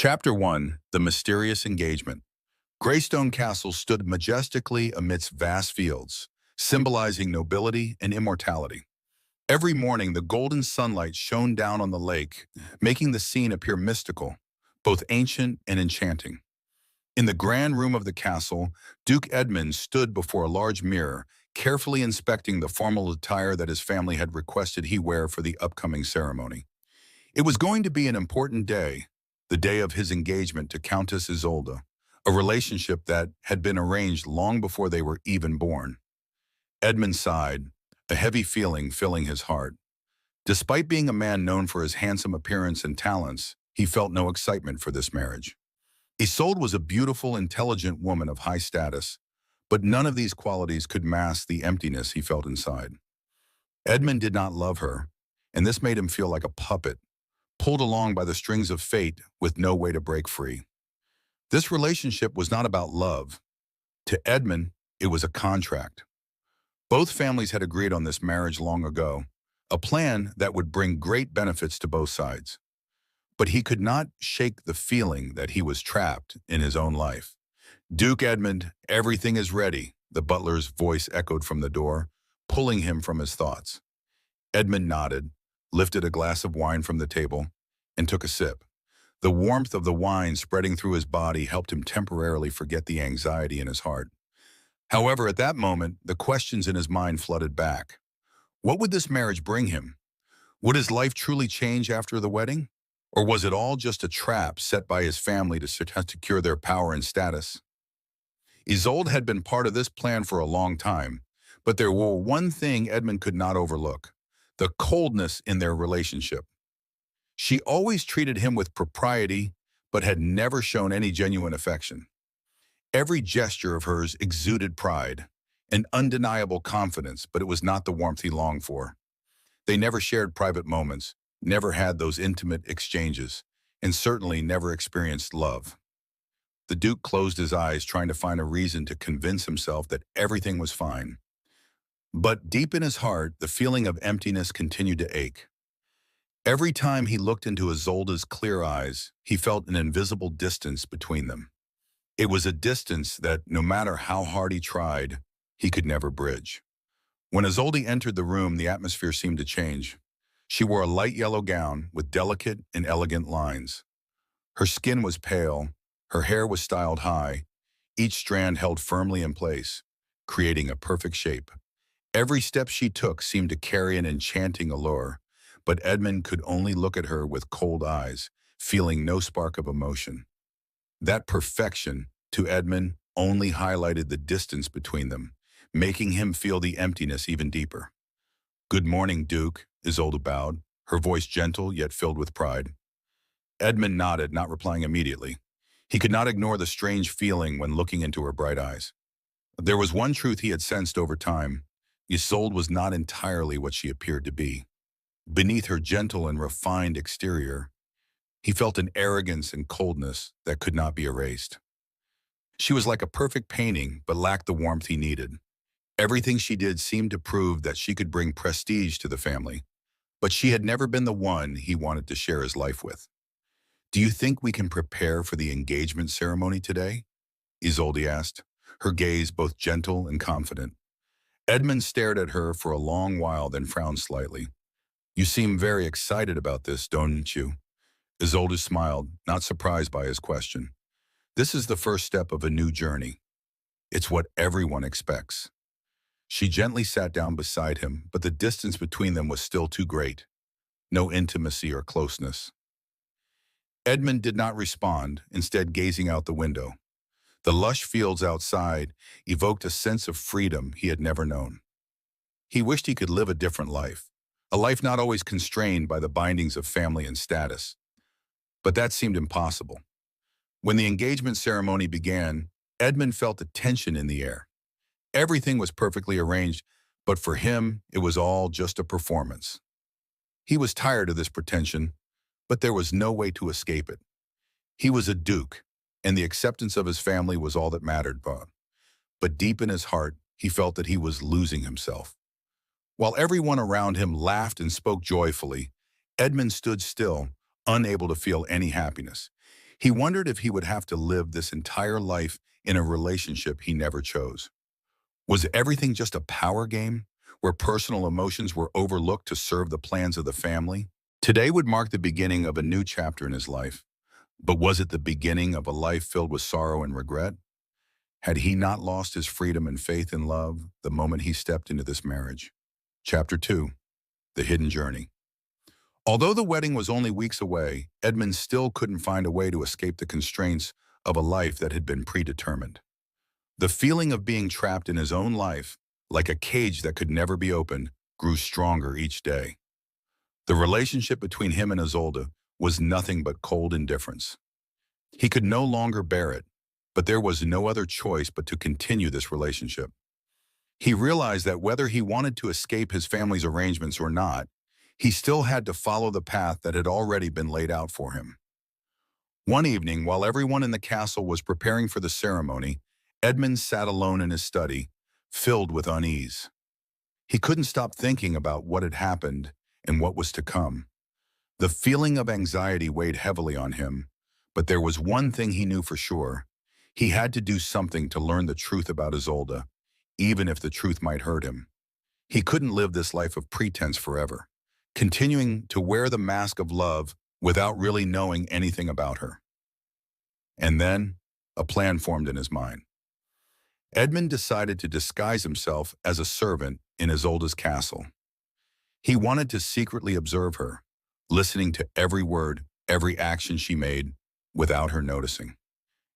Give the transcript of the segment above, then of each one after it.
Chapter 1: The Mysterious Engagement. Greystone Castle stood majestically amidst vast fields, symbolizing nobility and immortality. Every morning, the golden sunlight shone down on the lake, making the scene appear mystical, both ancient and enchanting. In the grand room of the castle, Duke Edmund stood before a large mirror, carefully inspecting the formal attire that his family had requested he wear for the upcoming ceremony. It was going to be an important day, the day of his engagement to Countess Isolde, a relationship that had been arranged long before they were even born. Edmund sighed, a heavy feeling filling his heart. Despite being a man known for his handsome appearance and talents, he felt no excitement for this marriage. Isolde was a beautiful, intelligent woman of high status, but none of these qualities could mask the emptiness he felt inside. Edmund did not love her, and this made him feel like a puppet, pulled along by the strings of fate with no way to break free. This relationship was not about love. To Edmund, it was a contract. Both families had agreed on this marriage long ago, a plan that would bring great benefits to both sides. But he could not shake the feeling that he was trapped in his own life. "Duke Edmund, everything is ready," the butler's voice echoed from the door, pulling him from his thoughts. Edmund nodded, lifted a glass of wine from the table, and took a sip. The warmth of the wine spreading through his body helped him temporarily forget the anxiety in his heart. However, at that moment, the questions in his mind flooded back. What would this marriage bring him? Would his life truly change after the wedding? Or was it all just a trap set by his family to secure their power and status? Isolde had been part of this plan for a long time, but there was one thing Edmund could not overlook: the coldness in their relationship. She always treated him with propriety, but had never shown any genuine affection. Every gesture of hers exuded pride, an undeniable confidence, but it was not the warmth he longed for. They never shared private moments, never had those intimate exchanges, and certainly never experienced love. The Duke closed his eyes, trying to find a reason to convince himself that everything was fine. But deep in his heart, the feeling of emptiness continued to ache. Every time he looked into Isolde's clear eyes, he felt an invisible distance between them. It was a distance that, no matter how hard he tried, he could never bridge. When Isolde entered the room, the atmosphere seemed to change. She wore a light yellow gown with delicate and elegant lines. Her skin was pale, her hair was styled high, each strand held firmly in place, creating a perfect shape. Every step she took seemed to carry an enchanting allure, but Edmund could only look at her with cold eyes, feeling no spark of emotion. That perfection, to Edmund, only highlighted the distance between them, making him feel the emptiness even deeper. "Good morning, Duke," Isolde bowed, her voice gentle yet filled with pride. Edmund nodded, not replying immediately. He could not ignore the strange feeling when looking into her bright eyes. There was one truth he had sensed over time: Isolde was not entirely what she appeared to be. Beneath her gentle and refined exterior, he felt an arrogance and coldness that could not be erased. She was like a perfect painting, but lacked the warmth he needed. Everything she did seemed to prove that she could bring prestige to the family, but she had never been the one he wanted to share his life with. "Do you think we can prepare for the engagement ceremony today?" Isolde asked, her gaze both gentle and confident. Edmund stared at her for a long while, then frowned slightly. "You seem very excited about this, don't you?" Isolde smiled, not surprised by his question. "This is the first step of a new journey. It's what everyone expects." She gently sat down beside him, but the distance between them was still too great. No intimacy or closeness. Edmund did not respond, instead gazing out the window. The lush fields outside evoked a sense of freedom he had never known. He wished he could live a different life, a life not always constrained by the bindings of family and status. But that seemed impossible. When the engagement ceremony began, Edmund felt the tension in the air. Everything was perfectly arranged, but for him, it was all just a performance. He was tired of this pretension, but there was no way to escape it. He was a duke, and the acceptance of his family was all that mattered. But deep in his heart, he felt that he was losing himself. While everyone around him laughed and spoke joyfully, Edmund stood still, unable to feel any happiness. He wondered if he would have to live this entire life in a relationship he never chose. Was everything just a power game, where personal emotions were overlooked to serve the plans of the family? Today would mark the beginning of a new chapter in his life. But was it the beginning of a life filled with sorrow and regret? Had he not lost his freedom and faith in love the moment he stepped into this marriage? Chapter 2. The Hidden Journey. Although the wedding was only weeks away, Edmund still couldn't find a way to escape the constraints of a life that had been predetermined. The feeling of being trapped in his own life, like a cage that could never be opened, grew stronger each day. The relationship between him and Isolde was nothing but cold indifference. He could no longer bear it, but there was no other choice but to continue this relationship. He realized that whether he wanted to escape his family's arrangements or not, he still had to follow the path that had already been laid out for him. One evening, while everyone in the castle was preparing for the ceremony, Edmund sat alone in his study, filled with unease. He couldn't stop thinking about what had happened and what was to come. The feeling of anxiety weighed heavily on him, but there was one thing he knew for sure. He had to do something to learn the truth about Isolde, even if the truth might hurt him. He couldn't live this life of pretense forever, continuing to wear the mask of love without really knowing anything about her. And then, a plan formed in his mind. Edmund decided to disguise himself as a servant in Isolde's castle. He wanted to secretly observe her, listening to every word, every action she made, without her noticing.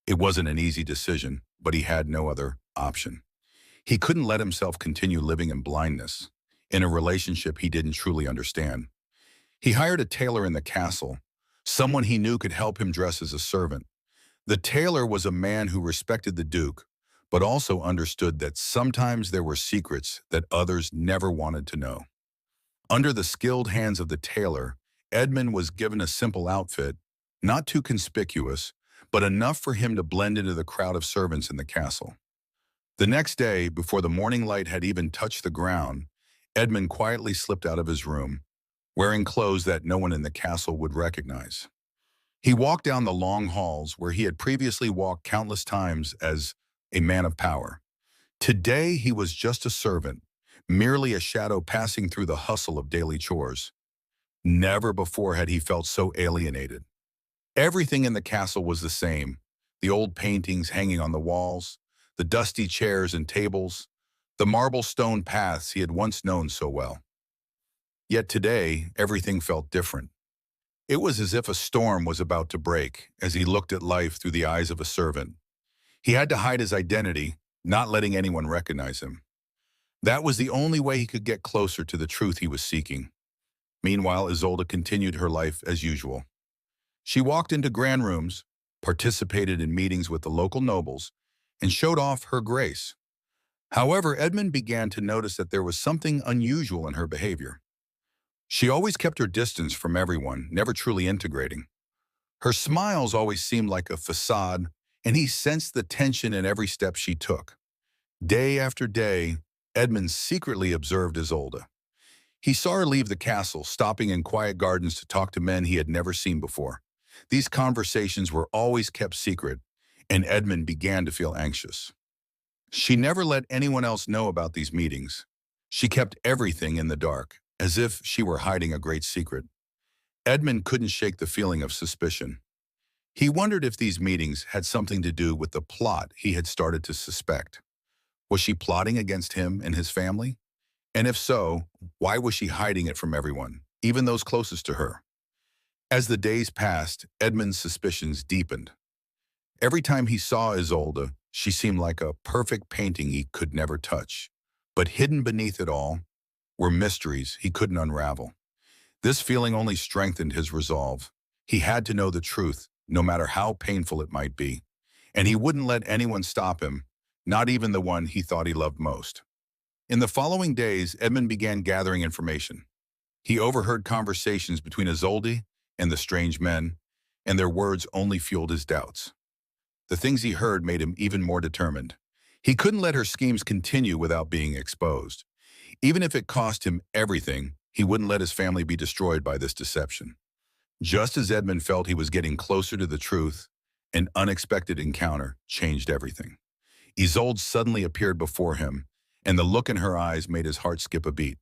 It wasn't an easy decision, but he had no other option. He couldn't let himself continue living in blindness, in a relationship he didn't truly understand. He hired a tailor in the castle, someone he knew could help him dress as a servant. The tailor was a man who respected the Duke, but also understood that sometimes there were secrets that others never wanted to know. Under the skilled hands of the tailor, Edmund was given a simple outfit, not too conspicuous, but enough for him to blend into the crowd of servants in the castle. The next day, before the morning light had even touched the ground, Edmund quietly slipped out of his room, wearing clothes that no one in the castle would recognize. He walked down the long halls where he had previously walked countless times as a man of power. Today, he was just a servant, merely a shadow passing through the hustle of daily chores. Never before had he felt so alienated. Everything in the castle was the same: the old paintings hanging on the walls, the dusty chairs and tables, the marble stone paths he had once known so well. Yet today, everything felt different. It was as if a storm was about to break as he looked at life through the eyes of a servant. He had to hide his identity, not letting anyone recognize him. That was the only way he could get closer to the truth he was seeking. Meanwhile, Isolde continued her life as usual. She walked into grand rooms, participated in meetings with the local nobles, and showed off her grace. However, Edmund began to notice that there was something unusual in her behavior. She always kept her distance from everyone, never truly integrating. Her smiles always seemed like a facade, and he sensed the tension in every step she took. Day after day, Edmund secretly observed Isolde. He saw her leave the castle, stopping in quiet gardens to talk to men he had never seen before. These conversations were always kept secret, and Edmund began to feel anxious. She never let anyone else know about these meetings. She kept everything in the dark, as if she were hiding a great secret. Edmund couldn't shake the feeling of suspicion. He wondered if these meetings had something to do with the plot he had started to suspect. Was she plotting against him and his family? And if so, why was she hiding it from everyone, even those closest to her? As the days passed, Edmund's suspicions deepened. Every time he saw Isolde, she seemed like a perfect painting he could never touch. But hidden beneath it all were mysteries he couldn't unravel. This feeling only strengthened his resolve. He had to know the truth, no matter how painful it might be. And he wouldn't let anyone stop him, not even the one he thought he loved most. In the following days, Edmund began gathering information. He overheard conversations between Isolde and the strange men, and their words only fueled his doubts. The things he heard made him even more determined. He couldn't let her schemes continue without being exposed. Even if it cost him everything, he wouldn't let his family be destroyed by this deception. Just as Edmund felt he was getting closer to the truth, An unexpected encounter changed everything. Isolde suddenly appeared before him, and the look in her eyes made his heart skip a beat.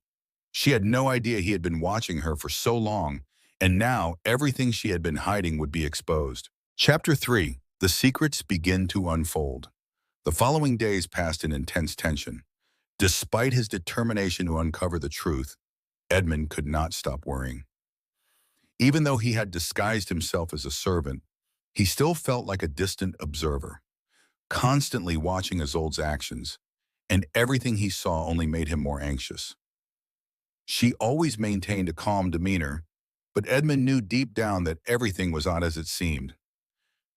She had no idea he had been watching her for so long, and now everything she had been hiding would be exposed. Chapter 3. The secrets begin to unfold. The following days passed in intense tension. Despite his determination to uncover the truth, Edmund could not stop worrying. Even though he had disguised himself as a servant, he still felt like a distant observer, constantly watching Isolde's actions, and everything he saw only made him more anxious. She always maintained a calm demeanor, but Edmund knew deep down that everything was not as it seemed.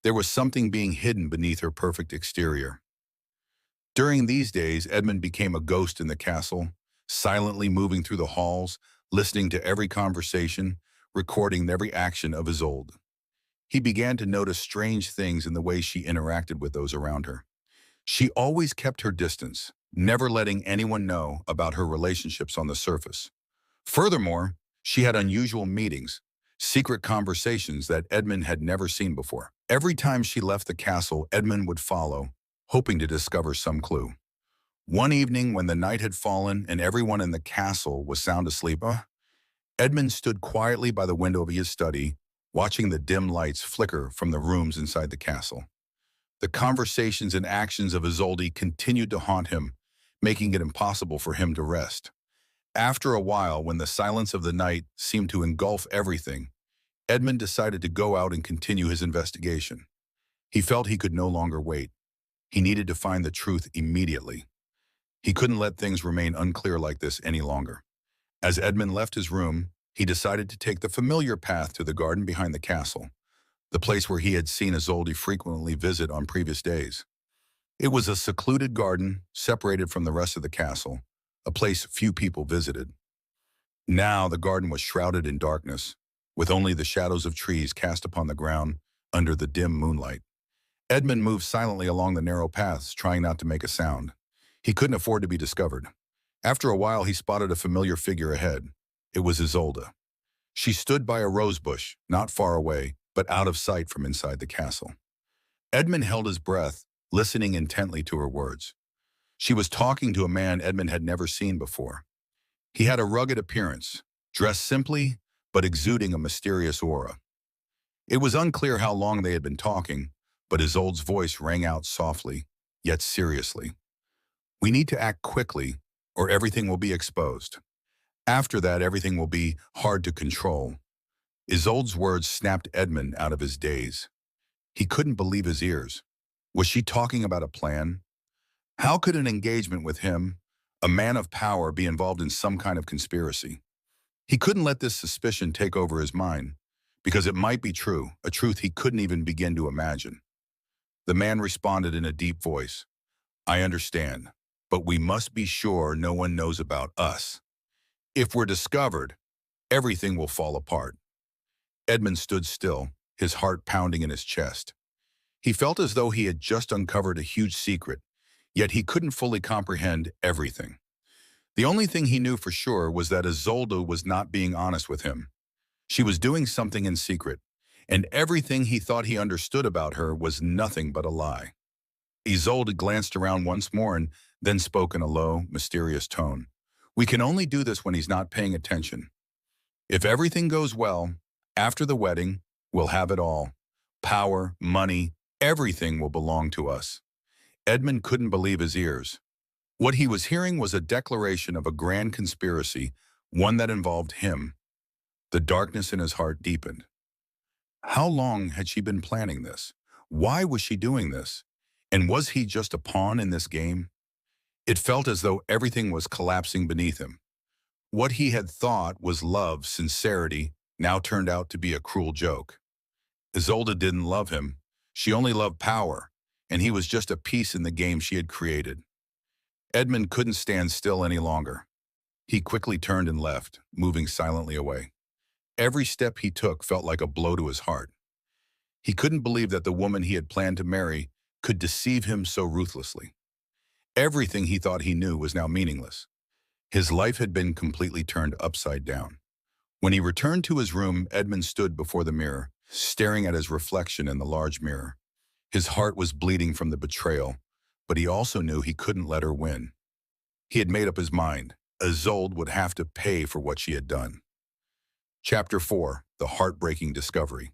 There was something being hidden beneath her perfect exterior. During these days, Edmund became a ghost in the castle, silently moving through the halls, listening to every conversation, recording every action of Isolde. He began to notice strange things in the way she interacted with those around her. She always kept her distance, never letting anyone know about her relationships on the surface. Furthermore, she had unusual meetings, secret conversations that Edmund had never seen before. Every time she left the castle, Edmund would follow, hoping to discover some clue. One evening, when the night had fallen and everyone in the castle was sound asleep, Edmund stood quietly by the window of his study, watching the dim lights flicker from the rooms inside the castle. The conversations and actions of Isolde continued to haunt him, making it impossible for him to rest. After a while, when the silence of the night seemed to engulf everything, Edmund decided to go out and continue his investigation. He felt he could no longer wait. He needed to find the truth immediately. He couldn't let things remain unclear like this any longer. As Edmund left his room, he decided to take the familiar path to the garden behind the castle, the place where he had seen Isolde frequently visit on previous days. It was a secluded garden, separated from the rest of the castle, a place few people visited. Now the garden was shrouded in darkness, with only the shadows of trees cast upon the ground under the dim moonlight. Edmund moved silently along the narrow paths, trying not to make a sound. He couldn't afford to be discovered. After a while, he spotted a familiar figure ahead. It was Isolde. She stood by a rose bush, not far away, but out of sight from inside the castle. Edmund held his breath, listening intently to her words. She was talking to a man Edmund had never seen before. He had a rugged appearance, dressed simply, but exuding a mysterious aura. It was unclear how long they had been talking, but Isolde's voice rang out softly, yet seriously. "We need to act quickly, or everything will be exposed. After that, everything will be hard to control." Isolde's words snapped Edmund out of his daze. He couldn't believe his ears. Was she talking about a plan? How could an engagement with him, a man of power, be involved in some kind of conspiracy? He couldn't let this suspicion take over his mind, because it might be true, a truth he couldn't even begin to imagine. The man responded in a deep voice. "I understand, but we must be sure no one knows about us. If we're discovered, everything will fall apart." Edmund stood still, his heart pounding in his chest. He felt as though he had just uncovered a huge secret, yet he couldn't fully comprehend everything. The only thing he knew for sure was that Isolde was not being honest with him. She was doing something in secret, and everything he thought he understood about her was nothing but a lie. Isolde glanced around once more and then spoke in a low, mysterious tone. "We can only do this when he's not paying attention. If everything goes well, after the wedding, we'll have it all. Power, money, everything will belong to us." Edmund couldn't believe his ears. What he was hearing was a declaration of a grand conspiracy, one that involved him. The darkness in his heart deepened. How long had she been planning this? Why was she doing this? And was he just a pawn in this game? It felt as though everything was collapsing beneath him. What he had thought was love, sincerity, now turned out to be a cruel joke. Isolde didn't love him. She only loved power, and he was just a piece in the game she had created. Edmund couldn't stand still any longer. He quickly turned and left, moving silently away. Every step he took felt like a blow to his heart. He couldn't believe that the woman he had planned to marry could deceive him so ruthlessly. Everything he thought he knew was now meaningless. His life had been completely turned upside down. When he returned to his room, Edmund stood before the mirror, staring at his reflection in the large mirror. His heart was bleeding from the betrayal, but he also knew he couldn't let her win. He had made up his mind. Isolde would have to pay for what she had done. Chapter 4. The Heartbreaking Discovery.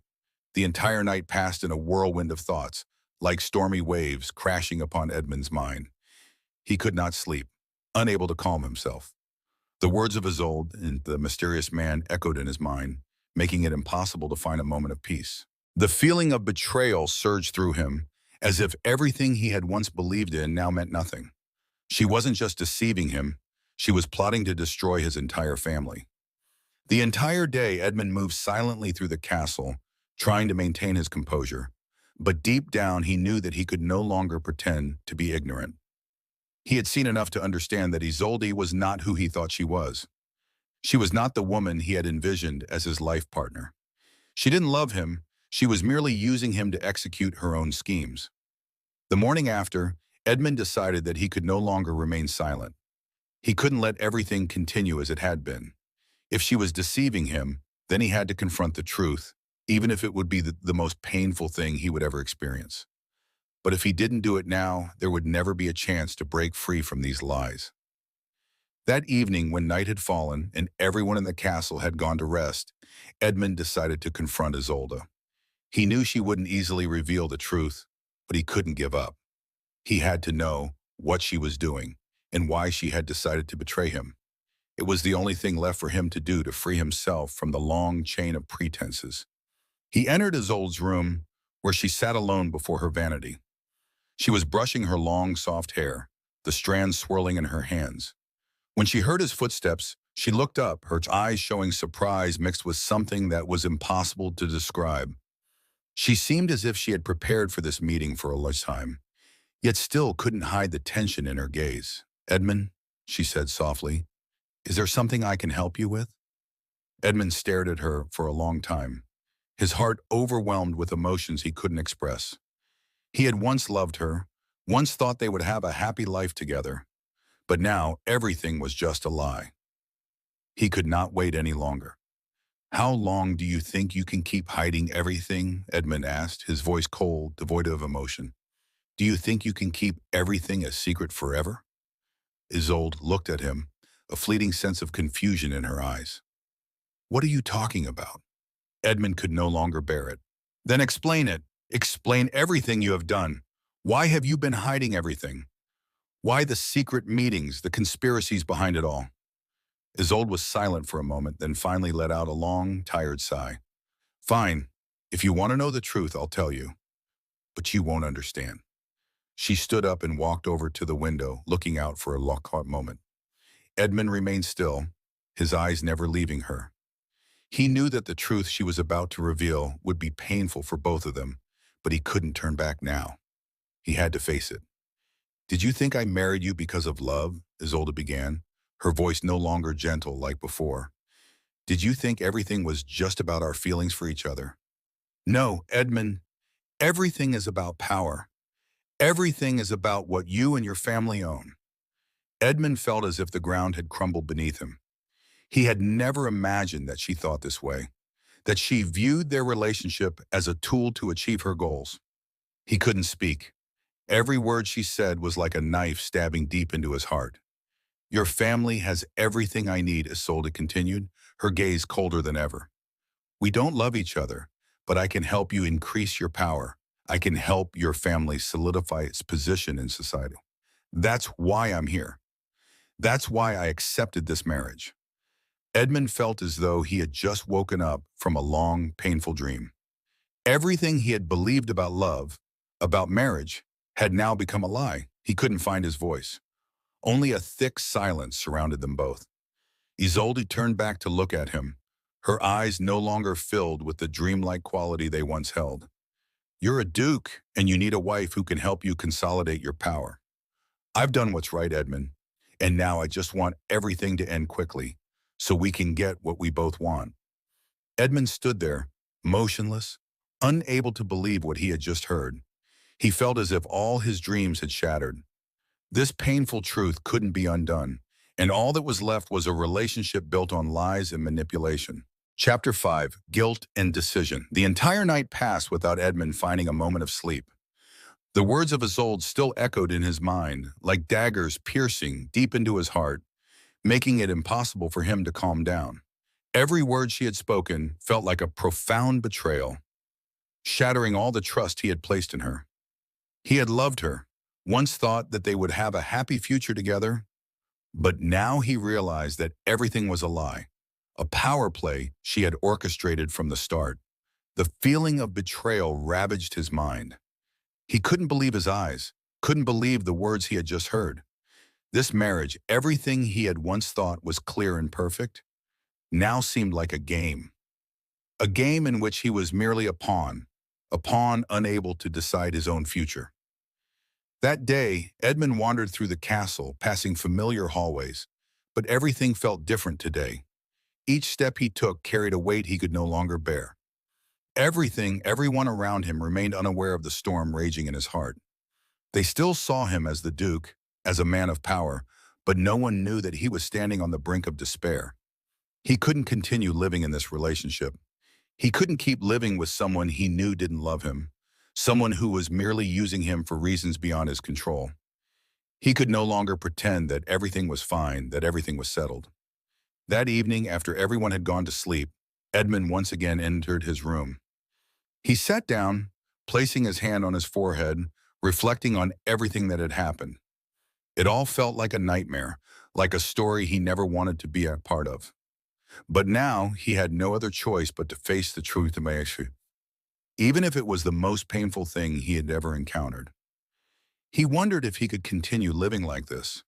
The entire night passed in a whirlwind of thoughts, like stormy waves crashing upon Edmund's mind. He could not sleep, unable to calm himself. The words of Isolde and the mysterious man echoed in his mind, making it impossible to find a moment of peace. The feeling of betrayal surged through him, as if everything he had once believed in now meant nothing. She wasn't just deceiving him, she was plotting to destroy his entire family. The entire day, Edmund moved silently through the castle, trying to maintain his composure. But deep down, he knew that he could no longer pretend to be ignorant. He had seen enough to understand that Isolde was not who he thought she was. She was not the woman he had envisioned as his life partner. She didn't love him, she was merely using him to execute her own schemes. The morning after, Edmund decided that he could no longer remain silent. He couldn't let everything continue as it had been. If she was deceiving him, then he had to confront the truth, even if it would be the most painful thing he would ever experience. But if he didn't do it now, there would never be a chance to break free from these lies. That evening, when night had fallen and everyone in the castle had gone to rest, Edmund decided to confront Isolde. He knew she wouldn't easily reveal the truth, but he couldn't give up. He had to know what she was doing and why she had decided to betray him. It was the only thing left for him to do to free himself from the long chain of pretenses. He entered Isolde's room, where she sat alone before her vanity. She was brushing her long, soft hair, the strands swirling in her hands. When she heard his footsteps, she looked up, her eyes showing surprise mixed with something that was impossible to describe. She seemed as if she had prepared for this meeting for a lifetime, yet still couldn't hide the tension in her gaze. "Edmund," she said softly, "is there something I can help you with?" Edmund stared at her for a long time, his heart overwhelmed with emotions he couldn't express. He had once loved her, once thought they would have a happy life together, but now everything was just a lie. He could not wait any longer. "How long do you think you can keep hiding everything?" Edmund asked, his voice cold, devoid of emotion. "Do you think you can keep everything a secret forever?" Isolde looked at him, a fleeting sense of confusion in her eyes. "What are you talking about?" Edmund could no longer bear it. "Then explain it. Explain everything you have done. Why have you been hiding everything? Why the secret meetings, the conspiracies behind it all?" Isolde was silent for a moment, then finally let out a long, tired sigh. "Fine. If you want to know the truth, I'll tell you. But you won't understand." She stood up and walked over to the window, looking out for a long moment. Edmund remained still, his eyes never leaving her. He knew that the truth she was about to reveal would be painful for both of them, but he couldn't turn back now. He had to face it. "Did you think I married you because of love?" Isolde began, her voice no longer gentle like before. "Did you think everything was just about our feelings for each other?" "No, Edmund. Everything is about power. Everything is about what you and your family own." Edmund felt as if the ground had crumbled beneath him. He had never imagined that she thought this way, that she viewed their relationship as a tool to achieve her goals. He couldn't speak. Every word she said was like a knife stabbing deep into his heart. "Your family has everything I need," Isolde continued, her gaze colder than ever. "We don't love each other, but I can help you increase your power. I can help your family solidify its position in society. That's why I'm here. That's why I accepted this marriage." Edmund felt as though he had just woken up from a long, painful dream. Everything he had believed about love, about marriage, had now become a lie. He couldn't find his voice. Only a thick silence surrounded them both. Isolde turned back to look at him, her eyes no longer filled with the dreamlike quality they once held. "You're a duke, and you need a wife who can help you consolidate your power. I've done what's right, Edmund, and now I just want everything to end quickly, so we can get what we both want." Edmund stood there, motionless, unable to believe what he had just heard. He felt as if all his dreams had shattered. This painful truth couldn't be undone, and all that was left was a relationship built on lies and manipulation. Chapter 5. Guilt and Decision. The entire night passed without Edmund finding a moment of sleep. The words of Isolde still echoed in his mind, like daggers piercing deep into his heart, making it impossible for him to calm down. Every word she had spoken felt like a profound betrayal, shattering all the trust he had placed in her. He had loved her, once thought that they would have a happy future together, but now he realized that everything was a lie, a power play she had orchestrated from the start. The feeling of betrayal ravaged his mind. He couldn't believe his eyes, couldn't believe the words he had just heard. This marriage, everything he had once thought was clear and perfect, now seemed like a game in which he was merely a pawn unable to decide his own future. That day, Edmund wandered through the castle, passing familiar hallways, but everything felt different today. Each step he took carried a weight he could no longer bear. Everyone around him remained unaware of the storm raging in his heart. They still saw him as the Duke, as a man of power, but no one knew that he was standing on the brink of despair. He couldn't continue living in this relationship. He couldn't keep living with someone he knew didn't love him, someone who was merely using him for reasons beyond his control. He could no longer pretend that everything was fine, that everything was settled. That evening, after everyone had gone to sleep, Edmund once again entered his room. He sat down, placing his hand on his forehead, reflecting on everything that had happened. It all felt like a nightmare, like a story he never wanted to be a part of. But now he had no other choice but to face the truth of my issue, even if it was the most painful thing he had ever encountered. He wondered if he could continue living like this.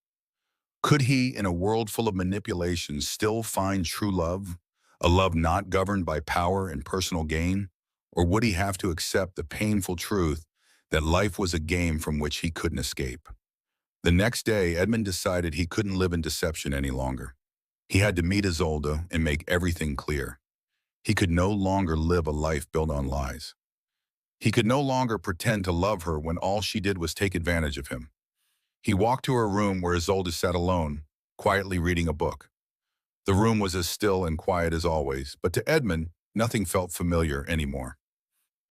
Could he, in a world full of manipulation, still find true love, a love not governed by power and personal gain? Or would he have to accept the painful truth that life was a game from which he couldn't escape? The next day, Edmund decided he couldn't live in deception any longer. He had to meet Isolde and make everything clear. He could no longer live a life built on lies. He could no longer pretend to love her when all she did was take advantage of him. He walked to her room where Isolde sat alone, quietly reading a book. The room was as still and quiet as always, but to Edmund, nothing felt familiar anymore.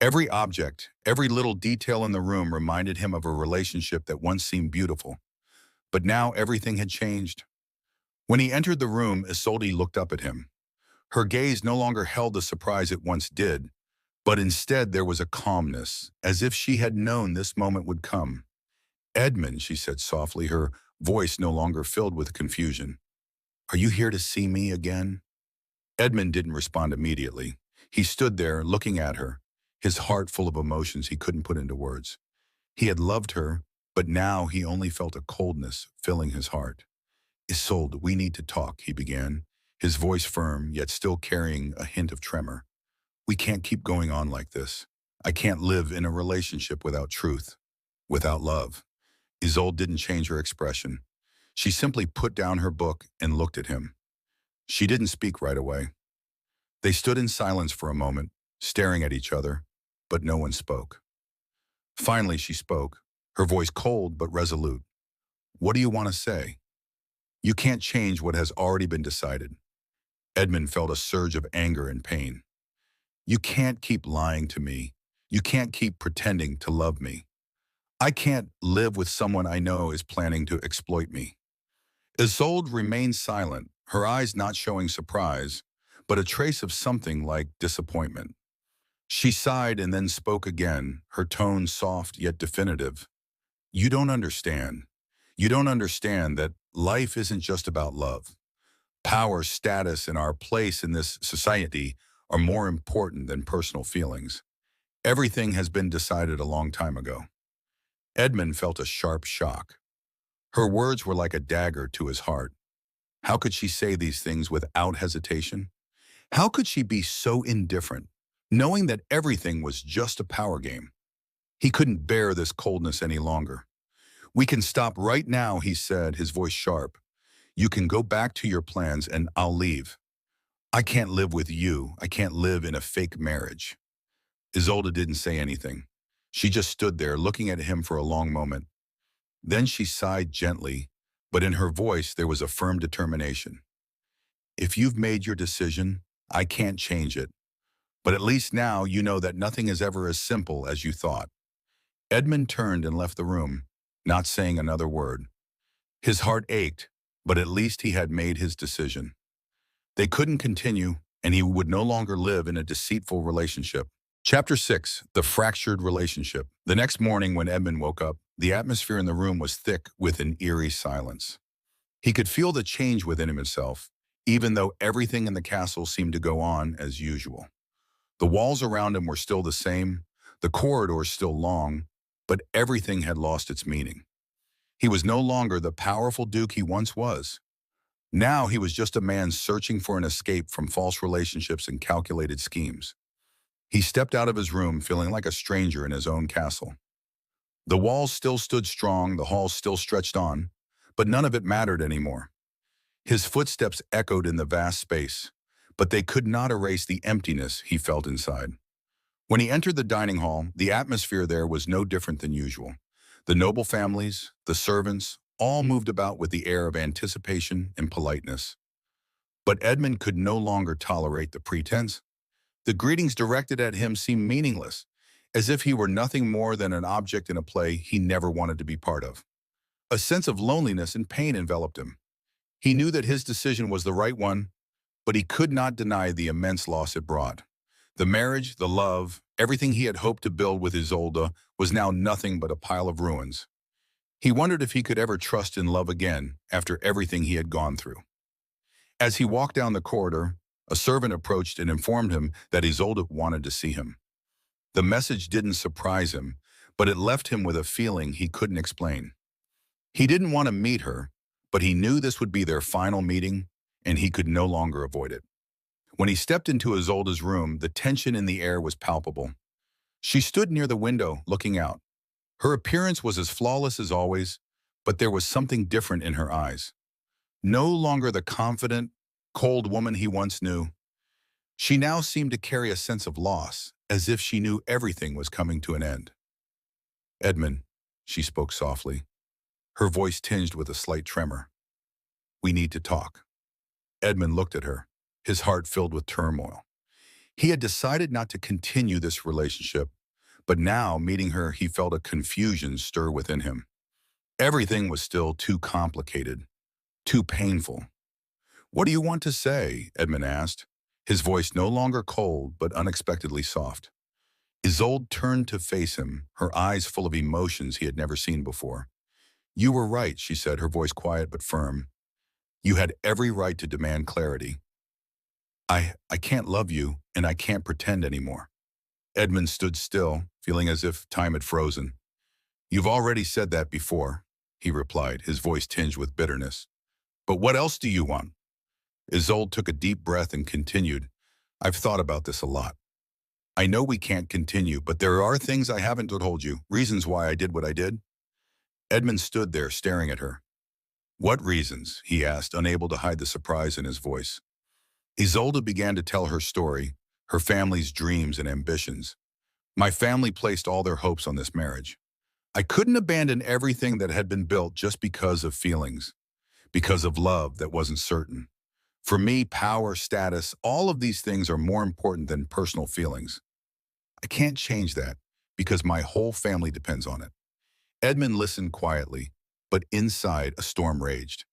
Every object, every little detail in the room reminded him of a relationship that once seemed beautiful. But now everything had changed. When he entered the room, Isolde looked up at him. Her gaze no longer held the surprise it once did, but instead there was a calmness, as if she had known this moment would come. "Edmund," she said softly, her voice no longer filled with confusion. "Are you here to see me again?" Edmund didn't respond immediately. He stood there, looking at her, his heart full of emotions he couldn't put into words. He had loved her, but now he only felt a coldness filling his heart. "Isolde, we need to talk," he began, his voice firm, yet still carrying a hint of tremor. "We can't keep going on like this. I can't live in a relationship without truth, without love." Isolde didn't change her expression. She simply put down her book and looked at him. She didn't speak right away. They stood in silence for a moment, staring at each other, but no one spoke. Finally, she spoke, her voice cold but resolute. "What do you want to say? You can't change what has already been decided." Edmund felt a surge of anger and pain. "You can't keep lying to me. You can't keep pretending to love me. I can't live with someone I know is planning to exploit me." Isolde remained silent, her eyes not showing surprise, but a trace of something like disappointment. She sighed and then spoke again, her tone soft yet definitive. "You don't understand. You don't understand that life isn't just about love. Power, status, and our place in this society are more important than personal feelings. Everything has been decided a long time ago." Edmund felt a sharp shock. Her words were like a dagger to his heart. How could she say these things without hesitation? How could she be so indifferent, knowing that everything was just a power game? He couldn't bear this coldness any longer. "We can stop right now," he said, his voice sharp. "You can go back to your plans and I'll leave. I can't live with you. I can't live in a fake marriage." Isolde didn't say anything. She just stood there looking at him for a long moment. Then she sighed gently, but in her voice there was a firm determination. "If you've made your decision, I can't change it. But at least now you know that nothing is ever as simple as you thought." Edmund turned and left the room, not saying another word. His heart ached, but at least he had made his decision. They couldn't continue, and he would no longer live in a deceitful relationship. Chapter 6, The Fractured Relationship. The next morning when Edmund woke up, the atmosphere in the room was thick with an eerie silence. He could feel the change within himself, even though everything in the castle seemed to go on as usual. The walls around him were still the same, the corridors still long, but everything had lost its meaning. He was no longer the powerful duke he once was. Now he was just a man searching for an escape from false relationships and calculated schemes. He stepped out of his room feeling like a stranger in his own castle. The walls still stood strong, the halls still stretched on, but none of it mattered anymore. His footsteps echoed in the vast space, but they could not erase the emptiness he felt inside. When he entered the dining hall, the atmosphere there was no different than usual. The noble families, the servants, all moved about with the air of anticipation and politeness. But Edmund could no longer tolerate the pretense. The greetings directed at him seemed meaningless, as if he were nothing more than an object in a play he never wanted to be part of. A sense of loneliness and pain enveloped him. He knew that his decision was the right one, but he could not deny the immense loss it brought. The marriage, the love, everything he had hoped to build with Isolde was now nothing but a pile of ruins. He wondered if he could ever trust in love again after everything he had gone through. As he walked down the corridor, a servant approached and informed him that Isolde wanted to see him. The message didn't surprise him, but it left him with a feeling he couldn't explain. He didn't want to meet her, but he knew this would be their final meeting, and he could no longer avoid it. When he stepped into Isolde's room, the tension in the air was palpable. She stood near the window, looking out. Her appearance was as flawless as always, but there was something different in her eyes. No longer the confident, cold woman he once knew. She now seemed to carry a sense of loss, as if she knew everything was coming to an end. "Edmund," she spoke softly, her voice tinged with a slight tremor. "We need to talk." Edmund looked at her, his heart filled with turmoil. He had decided not to continue this relationship, but now, meeting her, he felt a confusion stir within him. Everything was still too complicated, too painful. "What do you want to say?" Edmund asked, his voice no longer cold but unexpectedly soft. Isolde turned to face him, her eyes full of emotions he had never seen before. "You were right," she said, her voice quiet but firm. "You had every right to demand clarity. I can't love you, and I can't pretend anymore." Edmund stood still, feeling as if time had frozen. "You've already said that before," he replied, his voice tinged with bitterness. "But what else do you want?" Isolde took a deep breath and continued, "I've thought about this a lot. I know we can't continue, but there are things I haven't told you, reasons why I did what I did." Edmund stood there staring at her. "What reasons?" he asked, unable to hide the surprise in his voice. Isolde began to tell her story, her family's dreams and ambitions. "My family placed all their hopes on this marriage. I couldn't abandon everything that had been built just because of feelings, because of love that wasn't certain. For me, power, status, all of these things are more important than personal feelings. I can't change that because my whole family depends on it." Edmund listened quietly, but inside a storm raged.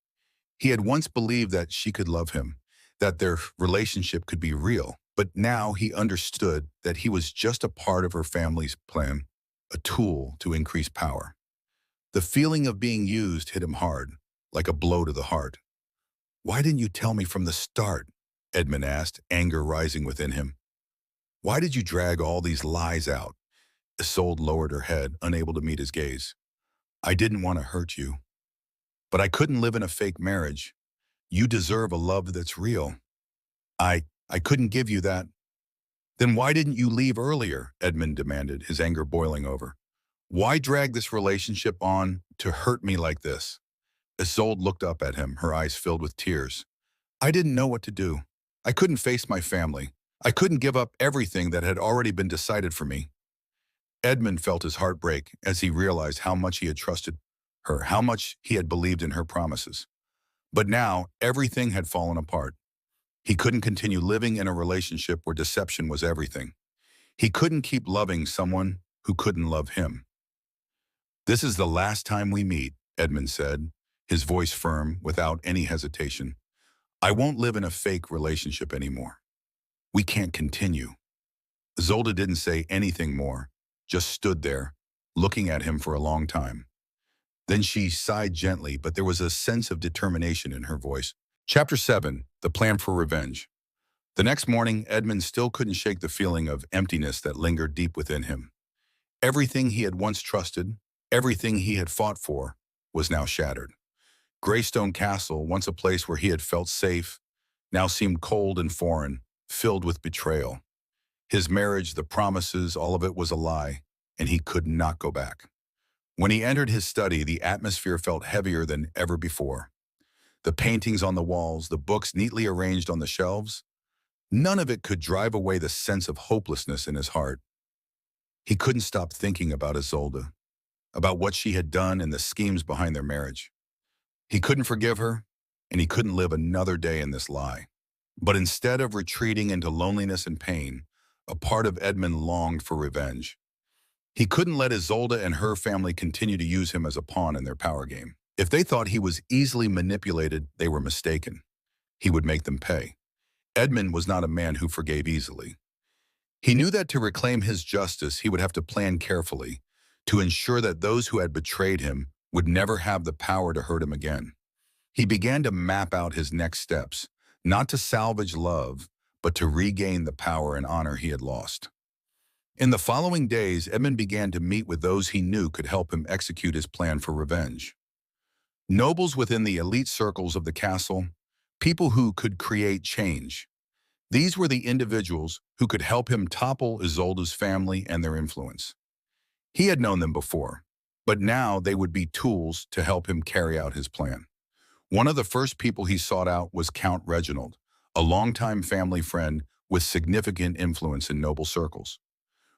He had once believed that she could love him, that their relationship could be real, but now he understood that he was just a part of her family's plan, a tool to increase power. The feeling of being used hit him hard, like a blow to the heart. "Why didn't you tell me from the start?" Edmund asked, anger rising within him. "Why did you drag all these lies out?" Isolde lowered her head, unable to meet his gaze. "I didn't want to hurt you, but I couldn't live in a fake marriage. You deserve a love that's real. I couldn't give you that." "Then why didn't you leave earlier?" Edmund demanded, his anger boiling over. "Why drag this relationship on to hurt me like this?" Isolde looked up at him, her eyes filled with tears. "I didn't know what to do. I couldn't face my family. I couldn't give up everything that had already been decided for me." Edmund felt his heart break as he realized how much he had trusted her, how much he had believed in her promises. But now, everything had fallen apart. He couldn't continue living in a relationship where deception was everything. He couldn't keep loving someone who couldn't love him. "This is the last time we meet," Edmund said, his voice firm without any hesitation. "I won't live in a fake relationship anymore. We can't continue." Isolde didn't say anything more, just stood there, looking at him for a long time. Then she sighed gently, but there was a sense of determination in her voice. Chapter 7, The Plan for Revenge. The next morning, Edmund still couldn't shake the feeling of emptiness that lingered deep within him. Everything he had once trusted, everything he had fought for, was now shattered. Greystone Castle, once a place where he had felt safe, now seemed cold and foreign, filled with betrayal. His marriage, the promises, all of it was a lie, and he could not go back. When he entered his study, the atmosphere felt heavier than ever before. The paintings on the walls, the books neatly arranged on the shelves, none of it could drive away the sense of hopelessness in his heart. He couldn't stop thinking about Isolde, about what she had done and the schemes behind their marriage. He couldn't forgive her, and he couldn't live another day in this lie. But instead of retreating into loneliness and pain, a part of Edmund longed for revenge. He couldn't let Isolde and her family continue to use him as a pawn in their power game. If they thought he was easily manipulated, they were mistaken. He would make them pay. Edmund was not a man who forgave easily. He knew that to reclaim his justice, he would have to plan carefully, to ensure that those who had betrayed him would never have the power to hurt him again. He began to map out his next steps, not to salvage love, but to regain the power and honor he had lost. In the following days, Edmund began to meet with those he knew could help him execute his plan for revenge. Nobles within the elite circles of the castle, people who could create change. These were the individuals who could help him topple Isolde's family and their influence. He had known them before, but now they would be tools to help him carry out his plan. One of the first people he sought out was Count Reginald, a longtime family friend with significant influence in noble circles.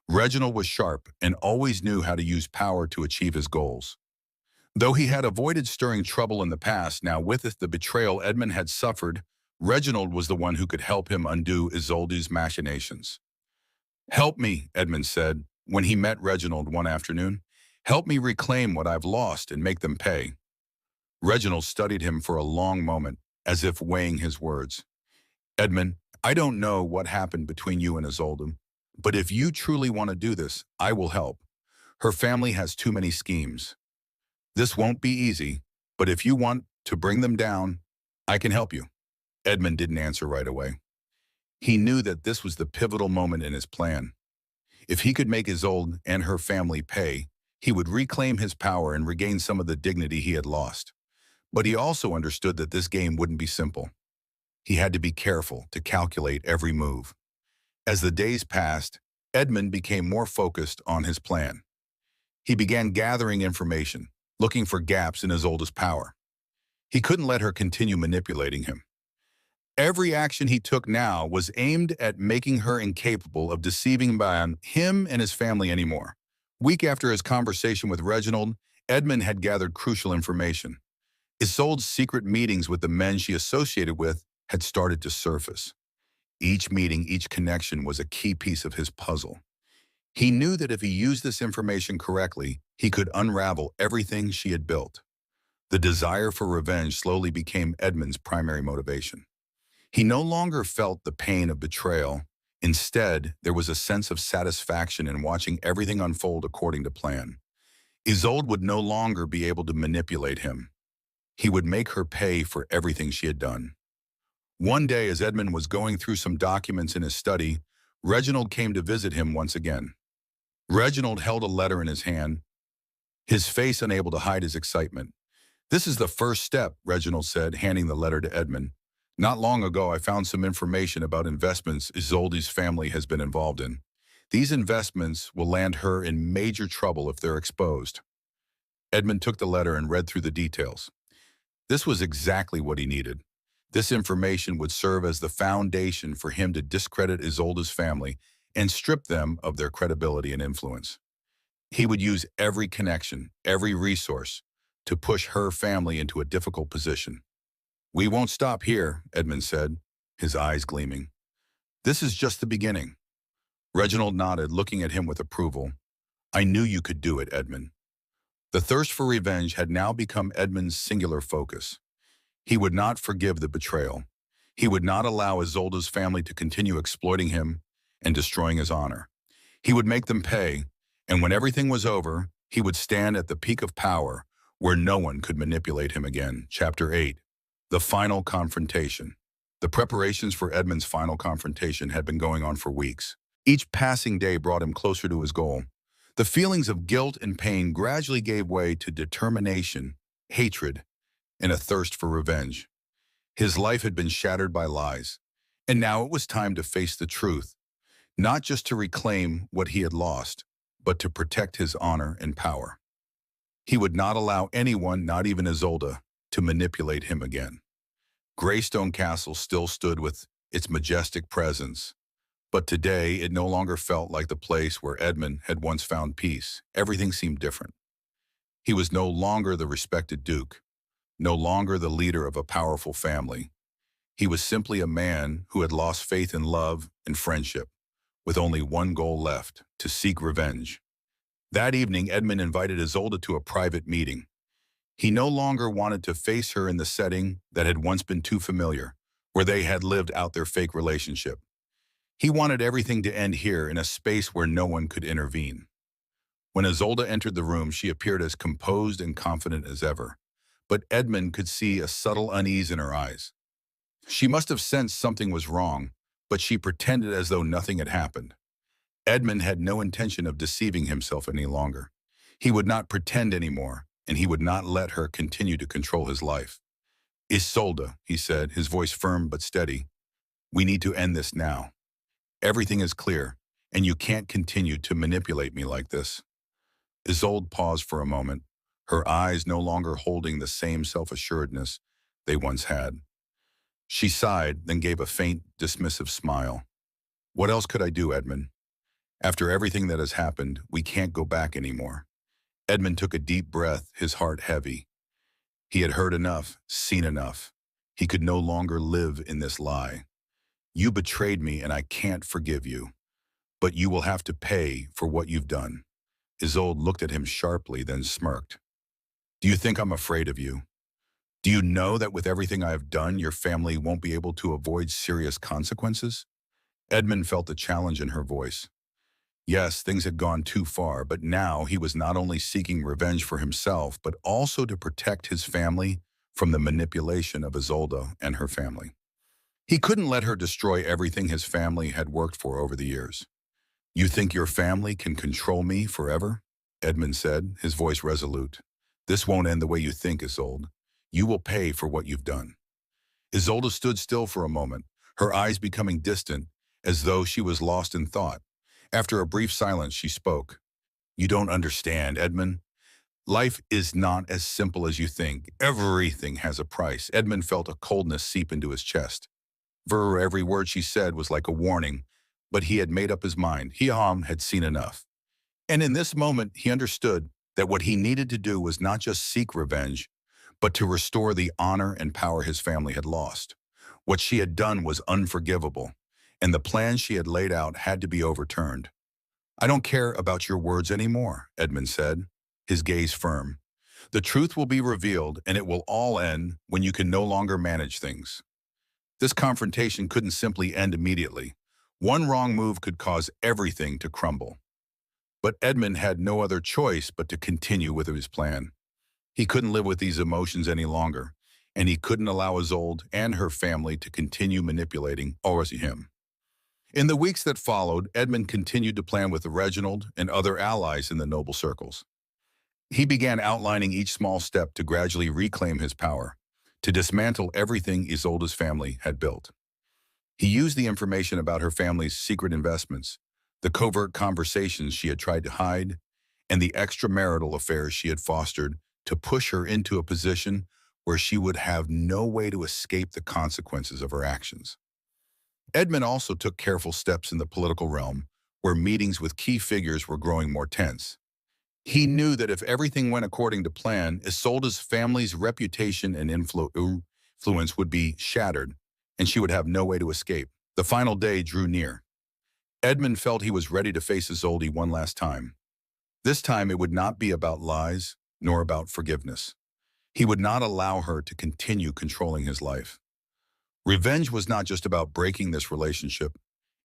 Reginald was sharp and always knew how to use power to achieve his goals. Though he had avoided stirring trouble in the past, now with the betrayal Edmund had suffered, Reginald was the one who could help him undo Isolde's machinations. "Help me," Edmund said, when he met Reginald one afternoon. "Help me reclaim what I've lost and make them pay." Reginald studied him for a long moment, as if weighing his words. "Edmund, I don't know what happened between you and Isolde, but if you truly want to do this, I will help. Her family has too many schemes. This won't be easy, but if you want to bring them down, I can help you." Edmund didn't answer right away. He knew that this was the pivotal moment in his plan. If he could make Isolde and her family pay, he would reclaim his power and regain some of the dignity he had lost. But he also understood that this game wouldn't be simple. He had to be careful to calculate every move. As the days passed, Edmund became more focused on his plan. He began gathering information, looking for gaps in Isolde's power. He couldn't let her continue manipulating him. Every action he took now was aimed at making her incapable of deceiving him and his family anymore. Week after his conversation with Reginald, Edmund had gathered crucial information. Isolde's secret meetings with the men she associated with had started to surface. Each meeting, each connection was a key piece of his puzzle. He knew that if he used this information correctly, he could unravel everything she had built. The desire for revenge slowly became Edmund's primary motivation. He no longer felt the pain of betrayal. Instead, there was a sense of satisfaction in watching everything unfold according to plan. Isolde would no longer be able to manipulate him. He would make her pay for everything she had done. One day, as Edmund was going through some documents in his study, Reginald came to visit him once again. Reginald held a letter in his hand, his face unable to hide his excitement. "This is the first step," Reginald said, handing the letter to Edmund. "Not long ago, I found some information about investments Isolde's family has been involved in. These investments will land her in major trouble if they're exposed." Edmund took the letter and read through the details. This was exactly what he needed. This information would serve as the foundation for him to discredit Isolde's family and strip them of their credibility and influence. He would use every connection, every resource, to push her family into a difficult position. "We won't stop here," Edmund said, his eyes gleaming. "This is just the beginning." Reginald nodded, looking at him with approval. "I knew you could do it, Edmund." The thirst for revenge had now become Edmund's singular focus. He would not forgive the betrayal. He would not allow Isolde's family to continue exploiting him and destroying his honor. He would make them pay, and when everything was over, he would stand at the peak of power where no one could manipulate him again. Chapter 8. The Final Confrontation. The preparations for Edmund's final confrontation had been going on for weeks. Each passing day brought him closer to his goal. The feelings of guilt and pain gradually gave way to determination, hatred, and a thirst for revenge. His life had been shattered by lies, and now it was time to face the truth, not just to reclaim what he had lost, but to protect his honor and power. He would not allow anyone, not even Isolde, to manipulate him again. Greystone Castle still stood with its majestic presence, but today it no longer felt like the place where Edmund had once found peace. Everything seemed different. He was no longer the respected duke, no longer the leader of a powerful family. He was simply a man who had lost faith in love and friendship, with only one goal left: to seek revenge. That evening, Edmund invited Isolde to a private meeting. He no longer wanted to face her in the setting that had once been too familiar, where they had lived out their fake relationship. He wanted everything to end here, in a space where no one could intervene. When Isolde entered the room, she appeared as composed and confident as ever, but Edmund could see a subtle unease in her eyes. She must have sensed something was wrong, but she pretended as though nothing had happened. Edmund had no intention of deceiving himself any longer. He would not pretend anymore, and he would not let her continue to control his life. "Isolde," he said, his voice firm but steady, "we need to end this now. Everything is clear, and you can't continue to manipulate me like this." Isolde paused for a moment, her eyes no longer holding the same self-assuredness they once had. She sighed, then gave a faint, dismissive smile. "What else could I do, Edmund? After everything that has happened, we can't go back anymore." Edmund took a deep breath, his heart heavy. He had heard enough, seen enough. He could no longer live in this lie. "You betrayed me, and I can't forgive you. But you will have to pay for what you've done." Isolde looked at him sharply, then smirked. "Do you think I'm afraid of you? Do you know that with everything I have done, your family won't be able to avoid serious consequences?" Edmund felt the challenge in her voice. Yes, things had gone too far, but now he was not only seeking revenge for himself, but also to protect his family from the manipulation of Isolde and her family. He couldn't let her destroy everything his family had worked for over the years. "You think your family can control me forever?" Edmund said, his voice resolute. "This won't end the way you think, Isolde. You will pay for what you've done." Isolde stood still for a moment, her eyes becoming distant, as though she was lost in thought. After a brief silence, she spoke. "You don't understand, Edmund. Life is not as simple as you think. Everything has a price." Edmund felt a coldness seep into his chest. Every word she said was like a warning, but he had made up his mind. He had seen enough. And in this moment, he understood that what he needed to do was not just seek revenge, but to restore the honor and power his family had lost. What she had done was unforgivable, and the plan she had laid out had to be overturned. "I don't care about your words anymore," Edmund said, his gaze firm. "The truth will be revealed, and it will all end when you can no longer manage things." This confrontation couldn't simply end immediately. One wrong move could cause everything to crumble. But Edmund had no other choice but to continue with his plan. He couldn't live with these emotions any longer, and he couldn't allow Isolde and her family to continue manipulating him. In the weeks that followed, Edmund continued to plan with Reginald and other allies in the noble circles. He began outlining each small step to gradually reclaim his power, to dismantle everything Isolde's family had built. He used the information about her family's secret investments, the covert conversations she had tried to hide, and the extramarital affairs she had fostered to push her into a position where she would have no way to escape the consequences of her actions. Edmund also took careful steps in the political realm, where meetings with key figures were growing more tense. He knew that if everything went according to plan, Isolde's family's reputation and influence would be shattered, and she would have no way to escape. The final day drew near. Edmund felt he was ready to face Isolde one last time. This time it would not be about lies, nor about forgiveness. He would not allow her to continue controlling his life. Revenge was not just about breaking this relationship.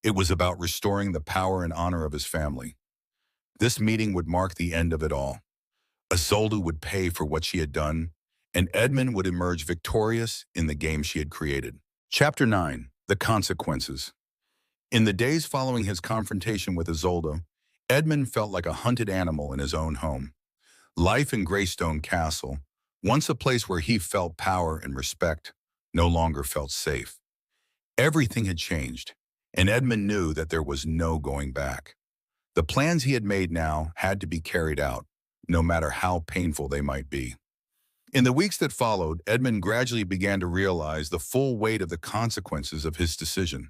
It was about restoring the power and honor of his family. This meeting would mark the end of it all. Isolde would pay for what she had done, and Edmund would emerge victorious in the game she had created. Chapter 9. The Consequences. In the days following his confrontation with Isolde, Edmund felt like a hunted animal in his own home. Life in Greystone Castle, once a place where he felt power and respect, no longer felt safe. Everything had changed, and Edmund knew that there was no going back. The plans he had made now had to be carried out, no matter how painful they might be. In the weeks that followed, Edmund gradually began to realize the full weight of the consequences of his decision.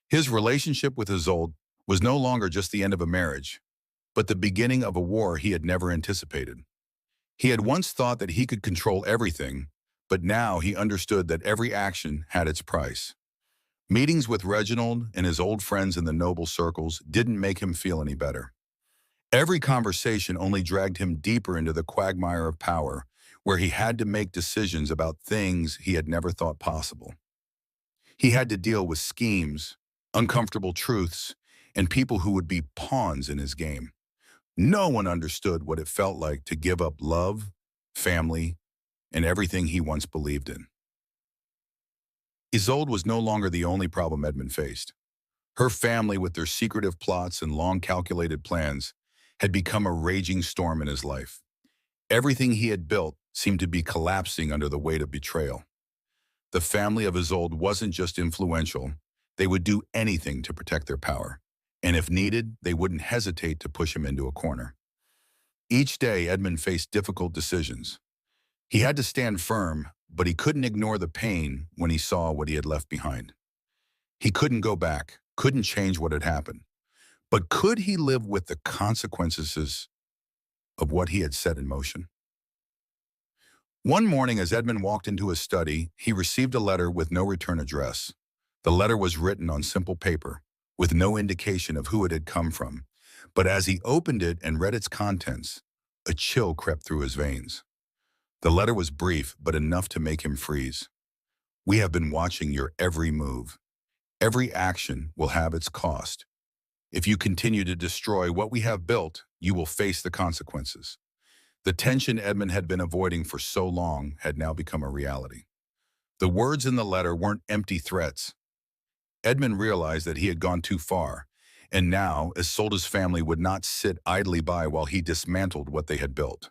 His relationship with Isolde was no longer just the end of a marriage, but the beginning of a war he had never anticipated. He had once thought that he could control everything, but now he understood that every action had its price. Meetings with Reginald and his old friends in the noble circles didn't make him feel any better. Every conversation only dragged him deeper into the quagmire of power, where he had to make decisions about things he had never thought possible. He had to deal with schemes, uncomfortable truths, and people who would be pawns in his game. No one understood what it felt like to give up love, family, and everything he once believed in. Isolde was no longer the only problem Edmund faced. Her family, with their secretive plots and long-calculated plans, had become a raging storm in his life. Everything he had built seemed to be collapsing under the weight of betrayal. The family of Isolde wasn't just influential, they would do anything to protect their power. And if needed, they wouldn't hesitate to push him into a corner. Each day, Edmund faced difficult decisions. He had to stand firm, but he couldn't ignore the pain when he saw what he had left behind. He couldn't go back, couldn't change what had happened. But could he live with the consequences of what he had set in motion? One morning, as Edmund walked into his study, he received a letter with no return address. The letter was written on simple paper, with no indication of who it had come from. But as he opened it and read its contents, a chill crept through his veins. The letter was brief, but enough to make him freeze. "We have been watching your every move. Every action will have its cost. If you continue to destroy what we have built, you will face the consequences." The tension Edmund had been avoiding for so long had now become a reality. The words in the letter weren't empty threats. Edmund realized that he had gone too far, and now Isolde's family would not sit idly by while he dismantled what they had built.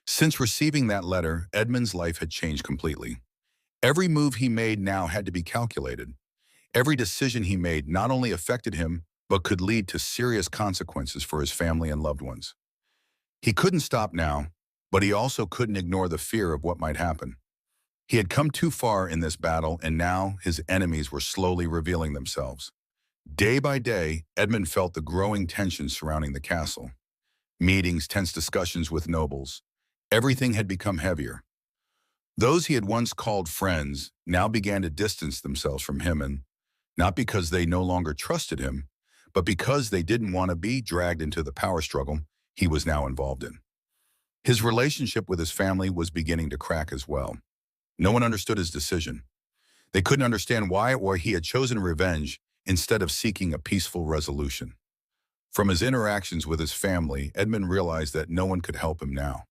Since receiving that letter, Edmund's life had changed completely. Every move he made now had to be calculated. Every decision he made not only affected him, but could lead to serious consequences for his family and loved ones. He couldn't stop now, but he also couldn't ignore the fear of what might happen. He had come too far in this battle, and now his enemies were slowly revealing themselves. Day by day, Edmund felt the growing tension surrounding the castle. Meetings, tense discussions with nobles. Everything had become heavier. Those he had once called friends now began to distance themselves from him, and not because they no longer trusted him, but because they didn't want to be dragged into the power struggle he was now involved in. His relationship with his family was beginning to crack as well. No one understood his decision. They couldn't understand why or he had chosen revenge instead of seeking a peaceful resolution. From his interactions with his family, Edmund realized that no one could help him now.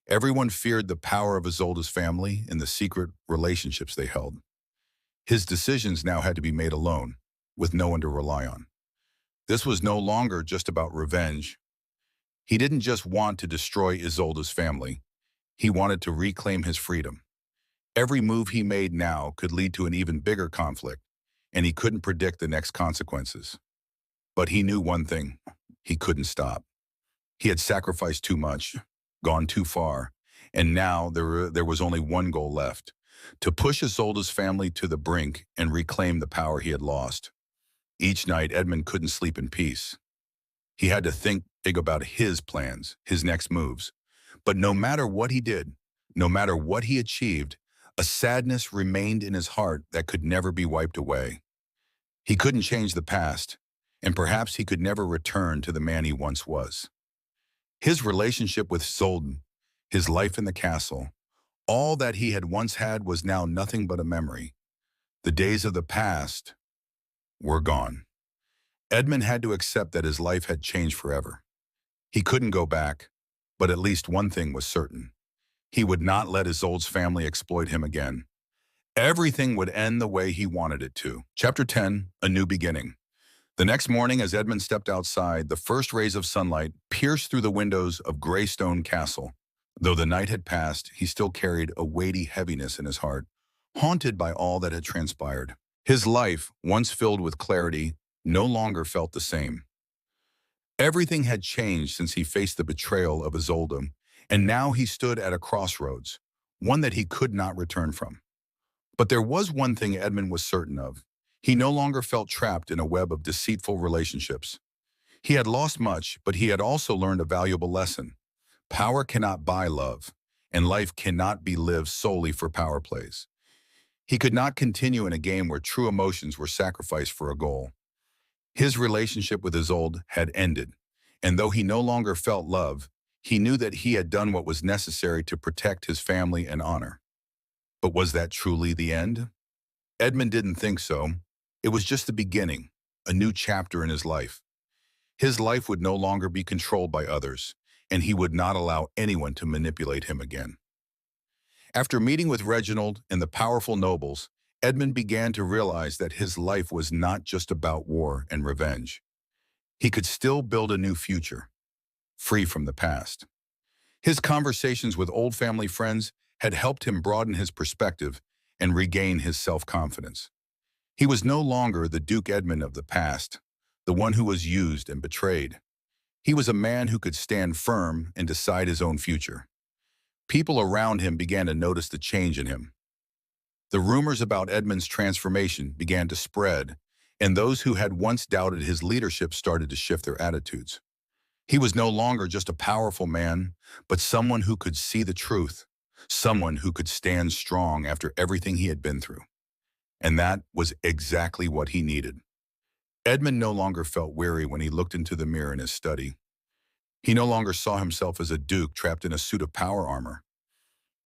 Everyone feared the power of Isolde's family and the secret relationships they held. His decisions now had to be made alone, with no one to rely on. This was no longer just about revenge. He didn't just want to destroy Isolde's family. He wanted to reclaim his freedom. Every move he made now could lead to an even bigger conflict, and he couldn't predict the next consequences. But he knew one thing: he couldn't stop. He had sacrificed too much, gone too far, and now there was only one goal left: to push Isolde's family to the brink and reclaim the power he had lost. Each night, Edmund couldn't sleep in peace. He had to think big about his plans, his next moves. But no matter what he did, no matter what he achieved, a sadness remained in his heart that could never be wiped away. He couldn't change the past, and perhaps he could never return to the man he once was. His relationship with Isolde, his life in the castle. All that he had once had was now nothing but a memory. The days of the past were gone. Edmund had to accept that his life had changed forever. He couldn't go back, but at least one thing was certain. He would not let Isolde's family exploit him again. Everything would end the way he wanted it to. Chapter 10, A New Beginning. The next morning, as Edmund stepped outside, the first rays of sunlight pierced through the windows of Greystone Castle. Though the night had passed, he still carried a weighty heaviness in his heart, haunted by all that had transpired. His life, once filled with clarity, no longer felt the same. Everything had changed since he faced the betrayal of Isolde, and now he stood at a crossroads, one that he could not return from. But there was one thing Edmund was certain of. He no longer felt trapped in a web of deceitful relationships. He had lost much, but he had also learned a valuable lesson. Power cannot buy love, and life cannot be lived solely for power plays. He could not continue in a game where true emotions were sacrificed for a goal. His relationship with Isolde had ended, and though he no longer felt love, he knew that he had done what was necessary to protect his family and honor. But was that truly the end? Edmund didn't think so. It was just the beginning, a new chapter in his life. His life would no longer be controlled by others, and he would not allow anyone to manipulate him again. After meeting with Reginald and the powerful nobles, Edmund began to realize that his life was not just about war and revenge. He could still build a new future, free from the past. His conversations with old family friends had helped him broaden his perspective and regain his self-confidence. He was no longer the Duke Edmund of the past, the one who was used and betrayed. He was a man who could stand firm and decide his own future. People around him began to notice the change in him. The rumors about Edmund's transformation began to spread, and those who had once doubted his leadership started to shift their attitudes. He was no longer just a powerful man, but someone who could see the truth, someone who could stand strong after everything he had been through. And that was exactly what he needed. Edmund no longer felt weary when he looked into the mirror in his study. He no longer saw himself as a duke trapped in a suit of power armor.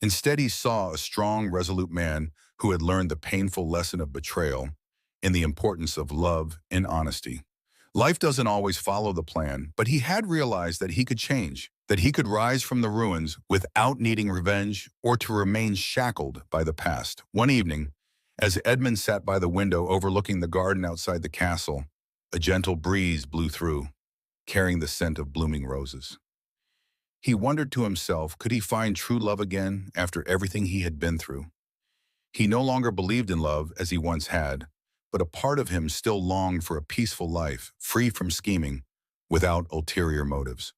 Instead, he saw a strong, resolute man who had learned the painful lesson of betrayal and the importance of love and honesty. Life doesn't always follow the plan, but he had realized that he could change, that he could rise from the ruins without needing revenge or to remain shackled by the past. One evening, as Edmund sat by the window overlooking the garden outside the castle, a gentle breeze blew through, carrying the scent of blooming roses. He wondered to himself, could he find true love again after everything he had been through? He no longer believed in love as he once had, but a part of him still longed for a peaceful life, free from scheming, without ulterior motives.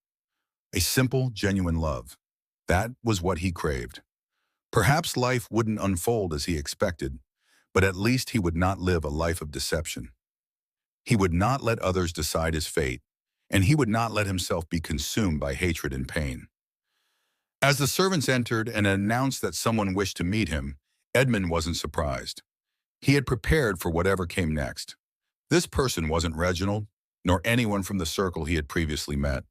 A simple, genuine love. That was what he craved. Perhaps life wouldn't unfold as he expected, but at least he would not live a life of deception. He would not let others decide his fate, and he would not let himself be consumed by hatred and pain. As the servants entered and announced that someone wished to meet him, Edmund wasn't surprised. He had prepared for whatever came next. This person wasn't Reginald, nor anyone from the circle he had previously met.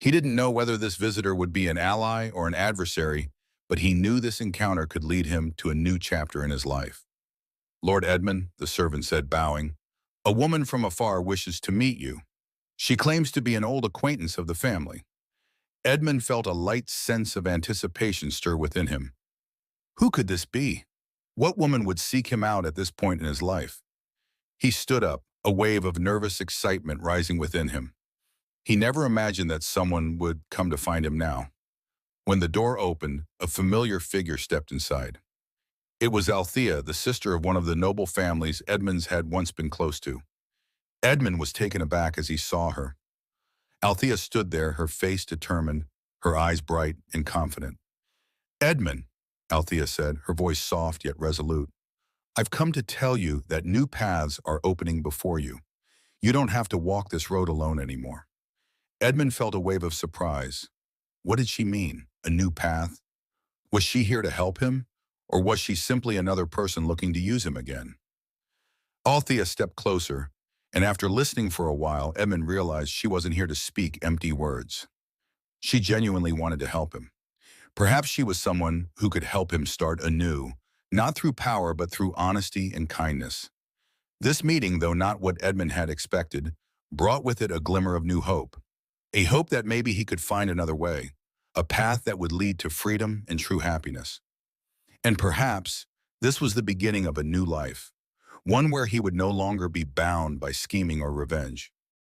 He didn't know whether this visitor would be an ally or an adversary, but he knew this encounter could lead him to a new chapter in his life. "Lord Edmund," the servant said, bowing, "a woman from afar wishes to meet you. She claims to be an old acquaintance of the family." Edmund felt a light sense of anticipation stir within him. Who could this be? What woman would seek him out at this point in his life? He stood up, a wave of nervous excitement rising within him. He never imagined that someone would come to find him now. When the door opened, a familiar figure stepped inside. It was Althea, the sister of one of the noble families Edmund had once been close to. Edmund was taken aback as he saw her. Althea stood there, her face determined, her eyes bright and confident. "Edmund," Althea said, her voice soft yet resolute, "I've come to tell you that new paths are opening before you. You don't have to walk this road alone anymore." Edmund felt a wave of surprise. What did she mean? A new path? Was she here to help him? Or was she simply another person looking to use him again? Althea stepped closer, and after listening for a while, Edmund realized she wasn't here to speak empty words. She genuinely wanted to help him. Perhaps she was someone who could help him start anew, not through power but through honesty and kindness. This meeting, though not what Edmund had expected, brought with it a glimmer of new hope. A hope that maybe he could find another way, a path that would lead to freedom and true happiness. And perhaps this was the beginning of a new life, one where he would no longer be bound by scheming or revenge.